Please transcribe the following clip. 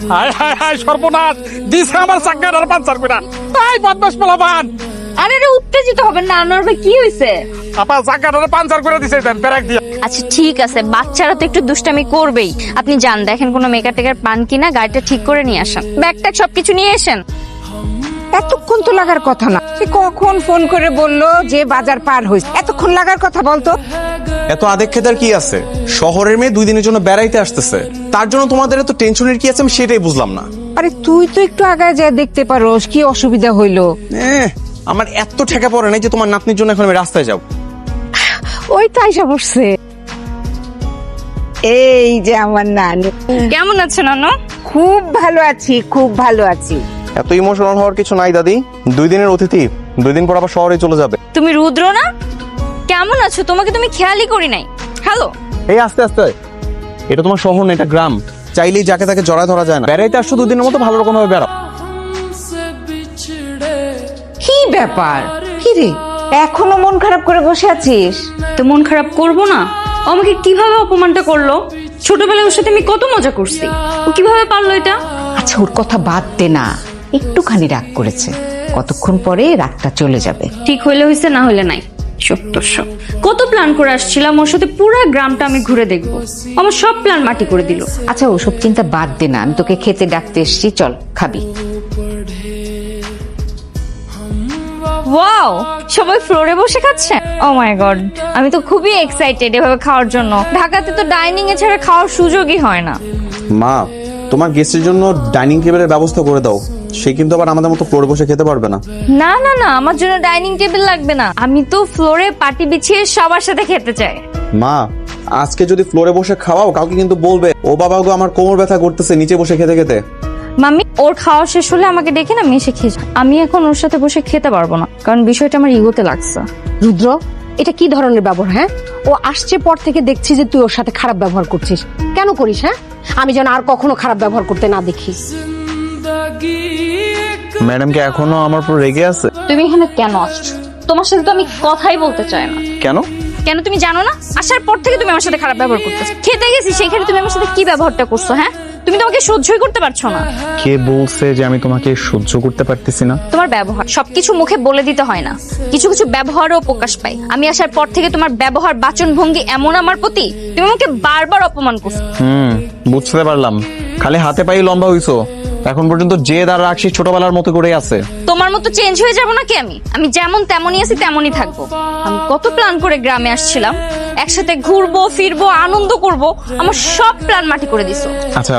হায় হায় হায় সর্বনাশ দিছে আমার চাকরির আর পাঞ্চার করে তাই বদমাস পোলাপান আরে রে উত্তেজিত হবেন না আনোয়ার ভাই, কি হয়েছে? আপা চাকরির আর পাঞ্চার করে দিছে দেন পেরাক দিয়া। আচ্ছা ঠিক আছে, বাচ্চারা তো একটু দুষ্টামি করবেই। আপনি যান, দেখেন কোনো মেকার টেকার পান কিনা, গাড়িটা ঠিক করে নিয়ে আসেন, ব্যাগ ট্যাগ সবকিছু নিয়ে আসেন। এতক্ষণ তো লাগার কথা না। সে কখন ফোন করে বললো যে বাজার পার হয়েছে, এতক্ষণ লাগার কথা বলতো। এত আদেক খেতার কি আছে? শহরের মেয়ে 2 দিনের জন্য বেড়াইতে আসতেছে, তার জন্য তোমাদের এত টেনশনের কি আছে আমি সেটাই বুঝলাম না। আরে তুই তো একটু আগায় যায় দেখতে পারোস কি অসুবিধা হইলো। আমার এত ঠেকা পড়ে নাই যে তোমার নাতনির জন্য এখন আমি রাস্তায় যাও। ওই তো আইসা পড়ছে। এই যে আমার নানু। কেমন আছেন নানু? খুব ভালো আছি, খুব ভালো আছি। এত ইমোশনাল হওয়ার কিছু নাই দাদি, 2 দিনের অতিথি, 2 দিন পর আবার শহরে চলে যাবে। তুমি রুদ্র না? কেমন আছো? তোমাকে তুমি খেয়ালই করি নাই। হ্যালো, এই আস্তে আস্তে, এটা তোমার শহর না, এটা গ্রাম। চাইলেই যাকে তাকে জড়ায় ধরা যায় না। বেড়াইতে আসছো 2 দিনের মতো ভালো রকম ভাবে বেড়াও। কি ব্যাপার? কি রে, এখনো মন খারাপ করে বসে আছিস? তো মন খারাপ করব না? ও আমাকে কিভাবে অপমানটা করলো? ছোটবেলায় ওর সাথে আমি কত মজা করছি, ও কিভাবে পারলো এটা? আচ্ছা ওর কথা বাদ দে না, একটুখানি রাগ করেছে, কতক্ষণ পরে রাগটা চলে যাবে। ঠিক হইলে হইছে, না হইলে নাই। সত্যস্য কত প্ল্যান করে আসছিলাম ওর সাথে, পুরো গ্রামটা আমি ঘুরে দেখবো, আমার সব প্ল্যান মাটি করে দিল। আচ্ছা ওসব চিন্তা বাদ দে না, আমি তোকে খেতে ডাকতে এসেছি, চল খাবি। ওয়াও, সবাই ফ্লোরে বসে খাচ্ছে। ও মাই গড, আমি তো খুবই এক্সাইটেড এভাবে খাওয়ার জন্য। ঢাকাতে তো ডাইনিং এ ছাড়া খাওয়ার সুযোগই হয় না। মা, তোমার গেস্টের জন্য ডাইনিং টেবিলের ব্যবস্থা করে দাও, সে কিন্তু আবার আমাদের মতো ফ্লোরে বসে খেতে পারবে না। না না না, আমার জন্য ডাইনিং টেবিল লাগবে না, আমি তো ফ্লোরে পাটি বিছিয়ে সবার সাথে খেতে চাই। মা, আজকে যদি ফ্লোরে বসে খাওয়াও কাউকে কিন্তু বলবে ও বাবা গো আমার কোমর ব্যথা করতেছে নিচে বসে খেতে খেতে। মামি, ওর খাওয়া শেষ হলে আমাকে ডেকে না, আমি এসে খেয়ে যাবো। আমি এখন ওর সাথে বসে খেতে পারবো না, কারণ বিষয়টা আমার ইগোতে লাগছে। রুদ্র, এটা কি ধরনের ব্যবহার? হ্যাঁ, ও আসছে পর থেকে দেখছি যে তুই ওর সাথে খারাপ ব্যবহার করছিস। কেন করিস? হ্যাঁ, আমি যেন আর কখনো খারাপ ব্যবহার করতে না দেখি। ম্যাডাম কি এখনো আমার উপর রেগে আছে? তুমি এখানে কেন আসছো? তোমার সাথে তো আমি কথাই বলতে চাই না। কেন? কেন তুমি জানো না? আসার পর থেকে তুমি আমার সাথে খারাপ ব্যবহার করতেছো। খেতে গেছি সেখানে তুমি আমার সাথে কি ব্যবহারটা করছো? হ্যাঁ, তুমি তোমাকে সহ্যই করতে পারছো না। কে বলছে যে আমি তোমাকে সহ্য করতে পারতেছি না? তোমার ব্যবহার সবকিছু মুখে বলে দিতে হয় না, কিছু কিছু ব্যবহারও প্রকাশ পায়। আমি আসার পর থেকে তোমার ব্যবহার বাচন ভঙ্গি এমন আমার প্রতি, তুমি আমাকে বারবার অপমান করছো। বুঝতে পারলাম, খালি হাতে পায়ে লম্বা হইছো, এখন পর্যন্ত যে দাঁড় রাখছি ছোটবেলার মতো করে আছে। তোমার মতো চেঞ্জ হয়ে যাবো নাকি? আমি যেমন তেমনই আছি তেমনই থাকবো। আমি কত প্ল্যান করে গ্রামে আসছিলাম, একসাথে ঘুরবো ফিরবো আনন্দ করব, আমার সব প্ল্যান মাটি করে দিছো। আচ্ছা